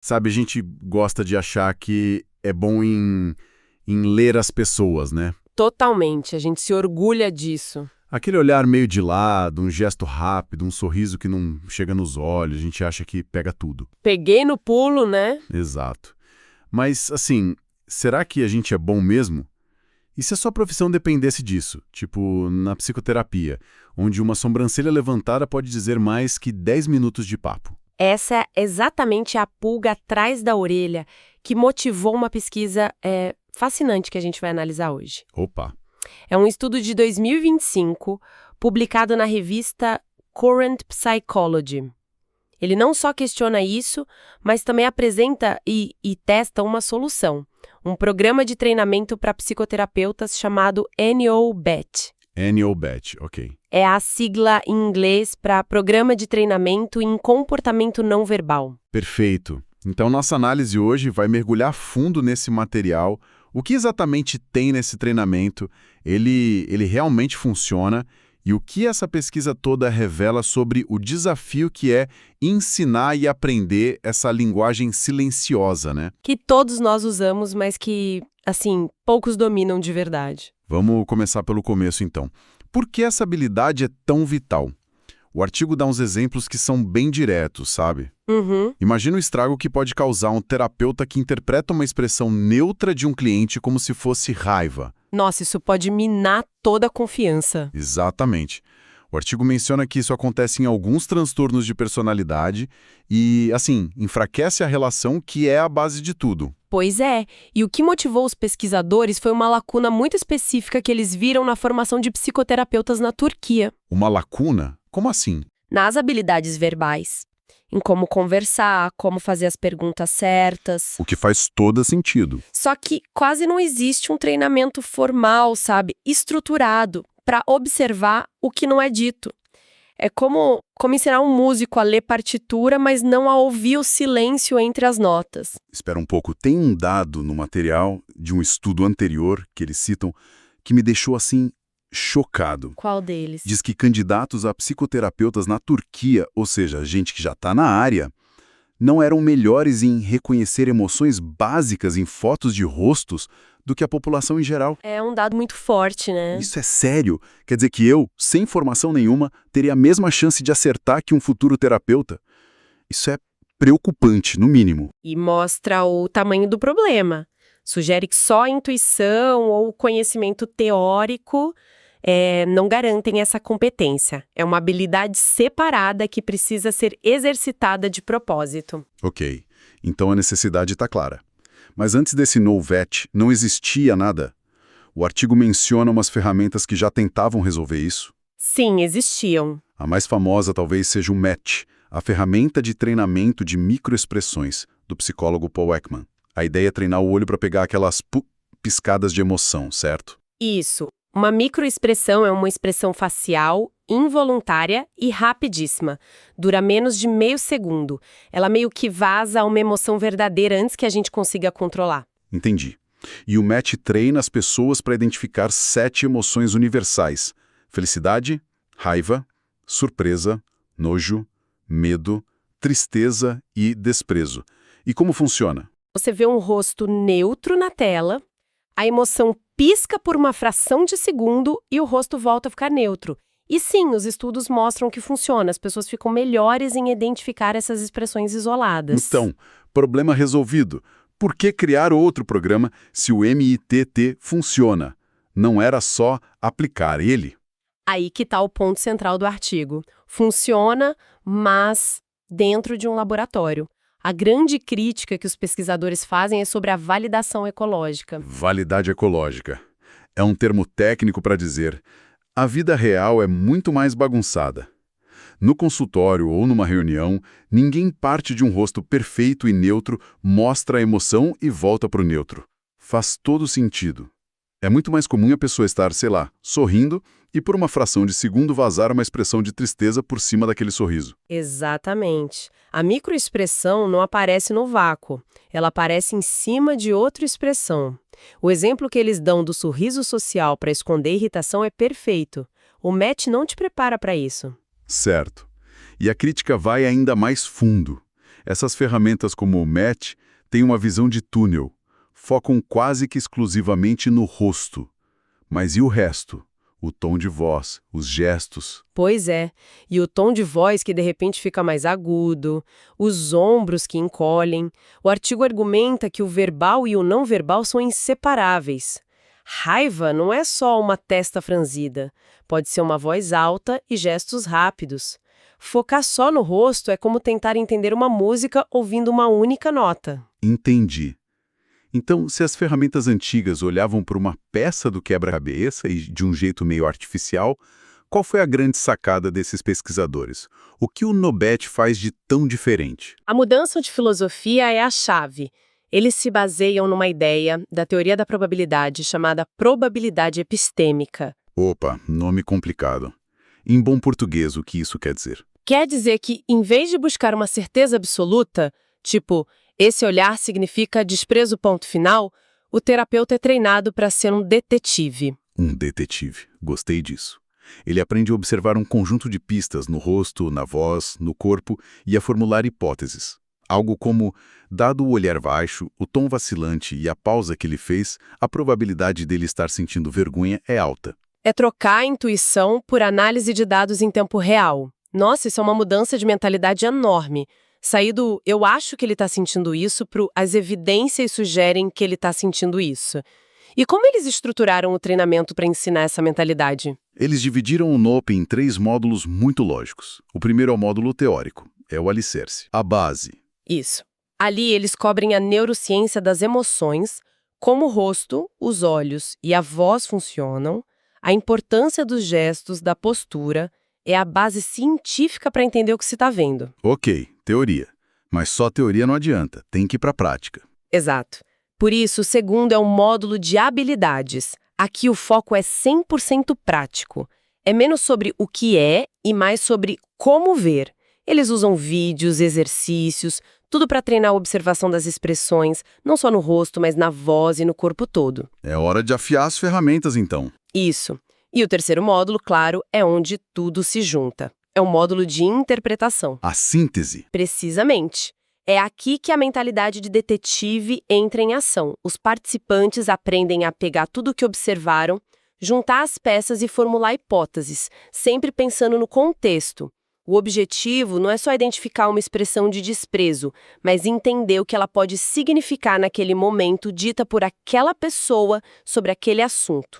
Sabe, a gente gosta de achar que é bom em ler as pessoas, né? Totalmente, a gente se orgulha disso. Aquele olhar meio de lado, um gesto rápido, um sorriso que não chega nos olhos, a gente acha que pega tudo. Peguei no pulo, né? Exato. Mas, assim, será que a gente é bom mesmo? E se a sua profissão dependesse disso? Tipo, na psicoterapia, onde uma sobrancelha levantada pode dizer mais que 10 minutos de papo. Essa é exatamente a pulga atrás da orelha que motivou uma pesquisa fascinante que a gente vai analisar hoje. Opa! É um estudo de 2025, publicado na revista Current Psychology. Ele não só questiona isso, mas também apresenta e testa uma solução. Um programa de treinamento para psicoterapeutas chamado NOBET. NOBET, ok. É a sigla em inglês para Programa de Treinamento em Comportamento Não Verbal. Perfeito. Então, nossa análise hoje vai mergulhar fundo nesse material. O que exatamente tem nesse treinamento? Ele realmente funciona? E o que essa pesquisa toda revela sobre o desafio que é ensinar e aprender essa linguagem silenciosa, né? Que todos nós usamos, mas que, assim, poucos dominam de verdade. Vamos começar pelo começo, então. Por que essa habilidade é tão vital? O artigo dá uns exemplos que são bem diretos, sabe? Uhum. Imagina o estrago que pode causar um terapeuta que interpreta uma expressão neutra de um cliente como se fosse raiva. Nossa, isso pode minar toda a confiança. Exatamente. O artigo menciona que isso acontece em alguns transtornos de personalidade e, assim, enfraquece a relação que é a base de tudo. Pois é, e o que motivou os pesquisadores foi uma lacuna muito específica que eles viram na formação de psicoterapeutas na Turquia. Uma lacuna? Como assim? Nas habilidades verbais. Em como conversar, como fazer as perguntas certas. O que faz todo sentido. Só que quase não existe um treinamento formal, sabe, estruturado, para observar o que não é dito. É como ensinar um músico a ler partitura, mas não a ouvir o silêncio entre as notas. Espera um pouco, tem um dado no material de um estudo anterior que eles citam que me deixou assim chocado. Qual deles? Diz que candidatos a psicoterapeutas na Turquia, ou seja, gente que já está na área, não eram melhores em reconhecer emoções básicas em fotos de rostos do que a população em geral. É um dado muito forte, né? Isso é sério? Quer dizer que eu, sem formação nenhuma, teria a mesma chance de acertar que um futuro terapeuta? Isso é preocupante, no mínimo. E mostra o tamanho do problema. Sugere que só a intuição ou o conhecimento teórico não garantem essa competência. É uma habilidade separada que precisa ser exercitada de propósito. Ok, então a necessidade está clara. Mas antes desse NoVet, não existia nada. O artigo menciona umas ferramentas que já tentavam resolver isso. Sim, existiam. A mais famosa talvez seja o MET, a ferramenta de treinamento de microexpressões, do psicólogo Paul Ekman. A ideia é treinar o olho para pegar aquelas piscadas de emoção, certo? Isso. Uma microexpressão é uma expressão facial, involuntária e rapidíssima. Dura menos de meio segundo. Ela meio que vaza uma emoção verdadeira antes que a gente consiga controlar. Entendi. E o MET treina as pessoas para identificar 7 emoções universais: felicidade, raiva, surpresa, nojo, medo, tristeza e desprezo. E como funciona? Você vê um rosto neutro na tela, a emoção pisca por uma fração de segundo e o rosto volta a ficar neutro. E sim, os estudos mostram que funciona, as pessoas ficam melhores em identificar essas expressões isoladas. Então, problema resolvido. Por que criar outro programa se o MITT funciona? Não era só aplicar ele? Aí que está o ponto central do artigo. Funciona, mas dentro de um laboratório. A grande crítica que os pesquisadores fazem é sobre a validação ecológica. Validade ecológica. É um termo técnico para dizer: a vida real é muito mais bagunçada. No consultório ou numa reunião, ninguém parte de um rosto perfeito e neutro, mostra a emoção e volta para o neutro. Faz todo sentido. É muito mais comum a pessoa estar, sei lá, sorrindo e por uma fração de segundo vazar uma expressão de tristeza por cima daquele sorriso. Exatamente. A microexpressão não aparece no vácuo. Ela aparece em cima de outra expressão. O exemplo que eles dão do sorriso social para esconder irritação é perfeito. O MET não te prepara para isso. Certo. E a crítica vai ainda mais fundo. Essas ferramentas como o MET têm uma visão de túnel, focam quase que exclusivamente no rosto. Mas e o resto? O tom de voz, os gestos. Pois é, e o tom de voz que de repente fica mais agudo, os ombros que encolhem. O artigo argumenta que o verbal e o não verbal são inseparáveis. Raiva não é só uma testa franzida, pode ser uma voz alta e gestos rápidos. Focar só no rosto é como tentar entender uma música ouvindo uma única nota. Entendi. Então, se as ferramentas antigas olhavam para uma peça do quebra-cabeça e de um jeito meio artificial, qual foi a grande sacada desses pesquisadores? O que o Nobet faz de tão diferente? A mudança de filosofia é a chave. Eles se baseiam numa ideia da teoria da probabilidade chamada probabilidade epistêmica. Opa, nome complicado. Em bom português, o que isso quer dizer? Quer dizer que, em vez de buscar uma certeza absoluta, tipo, esse olhar significa desprezo ponto final, o terapeuta é treinado para ser um detetive. Um detetive. Gostei disso. Ele aprende a observar um conjunto de pistas no rosto, na voz, no corpo e a formular hipóteses. Algo como, dado o olhar baixo, o tom vacilante e a pausa que ele fez, a probabilidade dele estar sentindo vergonha é alta. É trocar a intuição por análise de dados em tempo real. Nossa, isso é uma mudança de mentalidade enorme. Sair do eu acho que ele está sentindo isso pro as evidências sugerem que ele está sentindo isso. E como eles estruturaram o treinamento para ensinar essa mentalidade? Eles dividiram o NOP em 3 módulos muito lógicos. O primeiro é o módulo teórico, é o alicerce, a base. Isso. Ali eles cobrem a neurociência das emoções, como o rosto, os olhos e a voz funcionam, a importância dos gestos, da postura, é a base científica para entender o que se está vendo. Ok, teoria. Mas só teoria não adianta, tem que ir para a prática. Exato. Por isso, o segundo é um módulo de habilidades. Aqui o foco é 100% prático. É menos sobre o que é e mais sobre como ver. Eles usam vídeos, exercícios, tudo para treinar a observação das expressões, não só no rosto, mas na voz e no corpo todo. É hora de afiar as ferramentas, então. Isso. E o terceiro módulo, claro, é onde tudo se junta. É um módulo de interpretação. A síntese. Precisamente. É aqui que a mentalidade de detetive entra em ação. Os participantes aprendem a pegar tudo o que observaram, juntar as peças e formular hipóteses, sempre pensando no contexto. O objetivo não é só identificar uma expressão de desprezo, mas entender o que ela pode significar naquele momento dita por aquela pessoa sobre aquele assunto.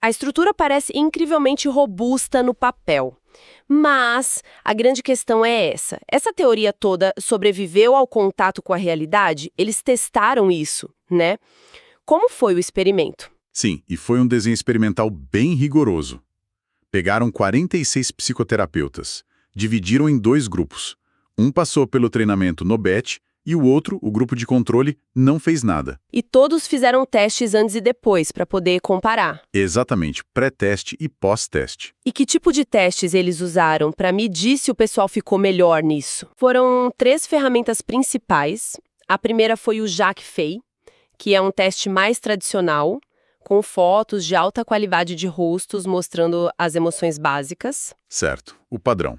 A estrutura parece incrivelmente robusta no papel. Mas a grande questão é essa. Essa teoria toda sobreviveu ao contato com a realidade? Eles testaram isso, né? Como foi o experimento? Sim, e foi um desenho experimental bem rigoroso. Pegaram 46 psicoterapeutas, dividiram em 2 grupos. Um passou pelo treinamento Nobet e o outro, o grupo de controle, não fez nada. E todos fizeram testes antes e depois para poder comparar. Exatamente, pré-teste e pós-teste. E que tipo de testes eles usaram para medir se o pessoal ficou melhor nisso? Foram 3 ferramentas principais. A primeira foi o JAC-FEI, que é um teste mais tradicional, com fotos de alta qualidade de rostos mostrando as emoções básicas. Certo, o padrão.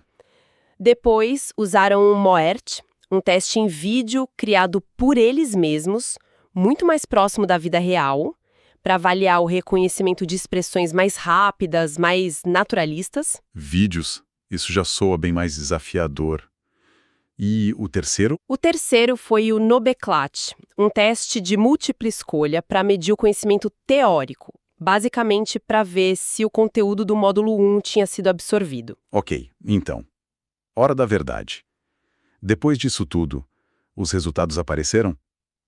Depois, usaram o MOERT, um teste em vídeo criado por eles mesmos, muito mais próximo da vida real, para avaliar o reconhecimento de expressões mais rápidas, mais naturalistas. Vídeos, isso já soa bem mais desafiador. E o terceiro? O terceiro foi o Nobeclat, um teste de múltipla escolha para medir o conhecimento teórico, basicamente para ver se o conteúdo do módulo 1 tinha sido absorvido. Ok, então. Hora da verdade. Depois disso tudo, os resultados apareceram?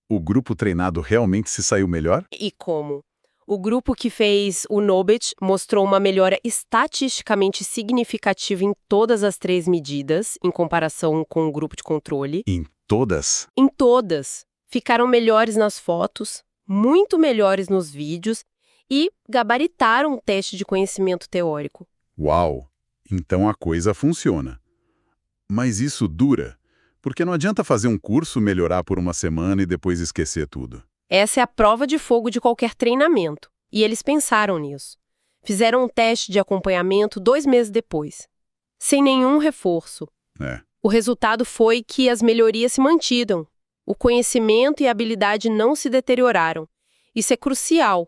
O grupo treinado realmente se saiu melhor? E como? O grupo que fez o Nobet mostrou uma melhora estatisticamente significativa em todas as 3 medidas, em comparação com o grupo de controle. Em todas? Em todas. Ficaram melhores nas fotos, muito melhores nos vídeos e gabaritaram o teste de conhecimento teórico. Uau! Então a coisa funciona. Mas isso dura? Porque não adianta fazer um curso, melhorar por uma semana e depois esquecer tudo. Essa é a prova de fogo de qualquer treinamento. E eles pensaram nisso. Fizeram um teste de acompanhamento 2 meses depois. Sem nenhum reforço. O resultado foi que as melhorias se mantiveram. O conhecimento e a habilidade não se deterioraram. Isso é crucial.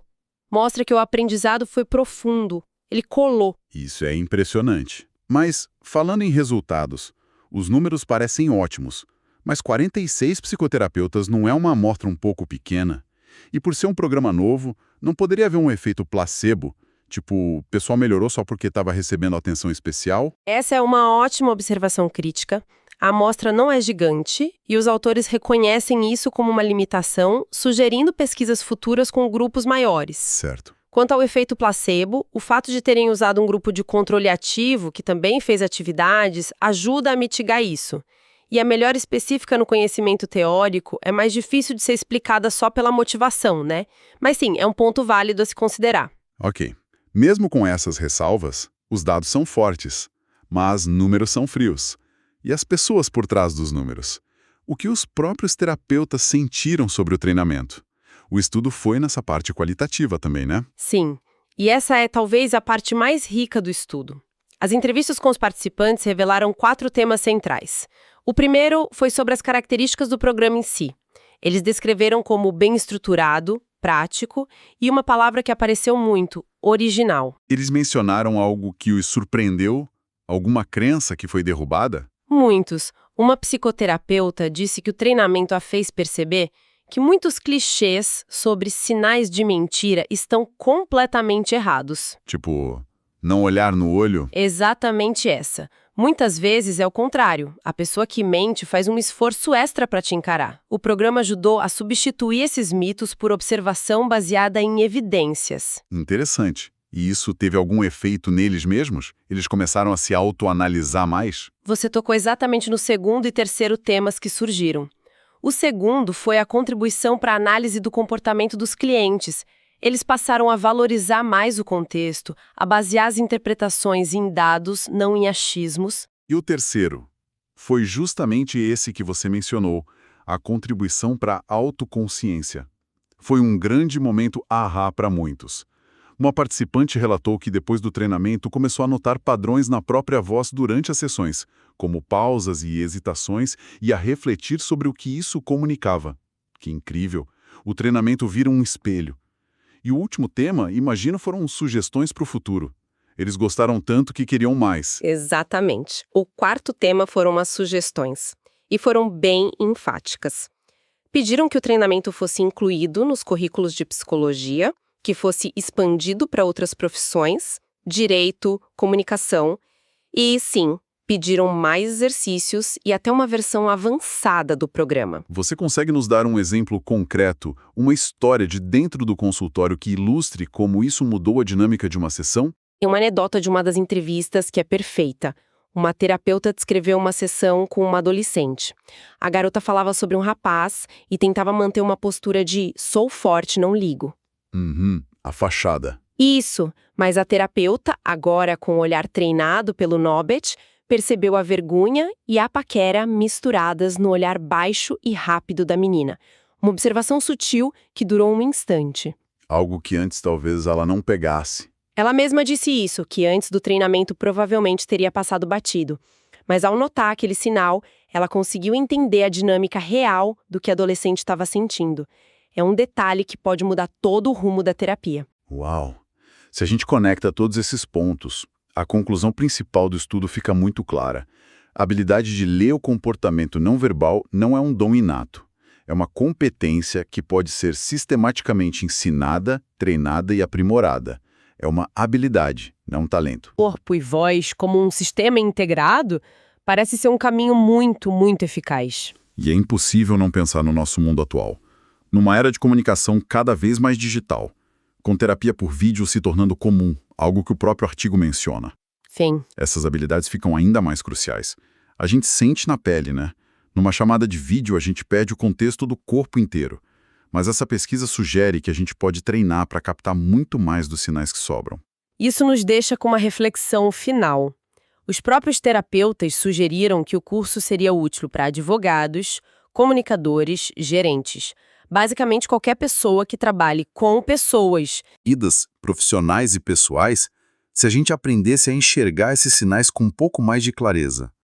Mostra que o aprendizado foi profundo. Ele colou. Isso é impressionante. Mas, falando em resultados, os números parecem ótimos, mas 46 psicoterapeutas não é uma amostra um pouco pequena? E por ser um programa novo, não poderia haver um efeito placebo? Tipo, o pessoal melhorou só porque estava recebendo atenção especial? Essa é uma ótima observação crítica. A amostra não é gigante e os autores reconhecem isso como uma limitação, sugerindo pesquisas futuras com grupos maiores. Certo. Quanto ao efeito placebo, o fato de terem usado um grupo de controle ativo, que também fez atividades, ajuda a mitigar isso. E a melhora específica no conhecimento teórico é mais difícil de ser explicada só pela motivação, né? Mas sim, é um ponto válido a se considerar. Ok. Mesmo com essas ressalvas, os dados são fortes, mas números são frios. E as pessoas por trás dos números? O que os próprios terapeutas sentiram sobre o treinamento? O estudo foi nessa parte qualitativa também, né? Sim, e essa é talvez a parte mais rica do estudo. As entrevistas com os participantes revelaram 4 temas centrais. O primeiro foi sobre as características do programa em si. Eles descreveram como bem estruturado, prático e uma palavra que apareceu muito, original. Eles mencionaram algo que os surpreendeu? Alguma crença que foi derrubada? Muitos. Uma psicoterapeuta disse que o treinamento a fez perceber que muitos clichês sobre sinais de mentira estão completamente errados. Tipo, não olhar no olho? Exatamente essa. Muitas vezes é o contrário. A pessoa que mente faz um esforço extra para te encarar. O programa ajudou a substituir esses mitos por observação baseada em evidências. Interessante. E isso teve algum efeito neles mesmos? Eles começaram a se autoanalisar mais? Você tocou exatamente no segundo e terceiro temas que surgiram. O segundo foi a contribuição para a análise do comportamento dos clientes. Eles passaram a valorizar mais o contexto, a basear as interpretações em dados, não em achismos. E o terceiro? Foi justamente esse que você mencionou, a contribuição para a autoconsciência. Foi um grande momento ahá para muitos. Uma participante relatou que depois do treinamento começou a notar padrões na própria voz durante as sessões, como pausas e hesitações, e a refletir sobre o que isso comunicava. Que incrível! O treinamento vira um espelho. E o último tema, imagino, foram sugestões para o futuro. Eles gostaram tanto que queriam mais. Exatamente. O quarto tema foram as sugestões. E foram bem enfáticas. Pediram que o treinamento fosse incluído nos currículos de psicologia, que fosse expandido para outras profissões, direito, comunicação. E, sim, pediram mais exercícios e até uma versão avançada do programa. Você consegue nos dar um exemplo concreto, uma história de dentro do consultório que ilustre como isso mudou a dinâmica de uma sessão? Tem uma anedota de uma das entrevistas que é perfeita. Uma terapeuta descreveu uma sessão com uma adolescente. A garota falava sobre um rapaz e tentava manter uma postura de "sou forte, não ligo". A fachada. Isso, mas a terapeuta, agora com o olhar treinado pelo Nobet, percebeu a vergonha e a paquera misturadas no olhar baixo e rápido da menina. Uma observação sutil que durou um instante. Algo que antes talvez ela não pegasse. Ela mesma disse isso, que antes do treinamento provavelmente teria passado batido. Mas ao notar aquele sinal, ela conseguiu entender a dinâmica real do que a adolescente estava sentindo. É um detalhe que pode mudar todo o rumo da terapia. Uau! Se a gente conecta todos esses pontos, a conclusão principal do estudo fica muito clara. A habilidade de ler o comportamento não verbal não é um dom inato. É uma competência que pode ser sistematicamente ensinada, treinada e aprimorada. É uma habilidade, não um talento. Corpo e voz como um sistema integrado parece ser um caminho muito, muito eficaz. E é impossível não pensar no nosso mundo atual. Numa era de comunicação cada vez mais digital, com terapia por vídeo se tornando comum, algo que o próprio artigo menciona. Sim. Essas habilidades ficam ainda mais cruciais. A gente sente na pele, né? Numa chamada de vídeo, a gente perde o contexto do corpo inteiro. Mas essa pesquisa sugere que a gente pode treinar para captar muito mais dos sinais que sobram. Isso nos deixa com uma reflexão final. Os próprios terapeutas sugeriram que o curso seria útil para advogados, comunicadores, gerentes. Basicamente, qualquer pessoa que trabalhe com pessoas. Vidas profissionais e pessoais, se a gente aprendesse a enxergar esses sinais com um pouco mais de clareza.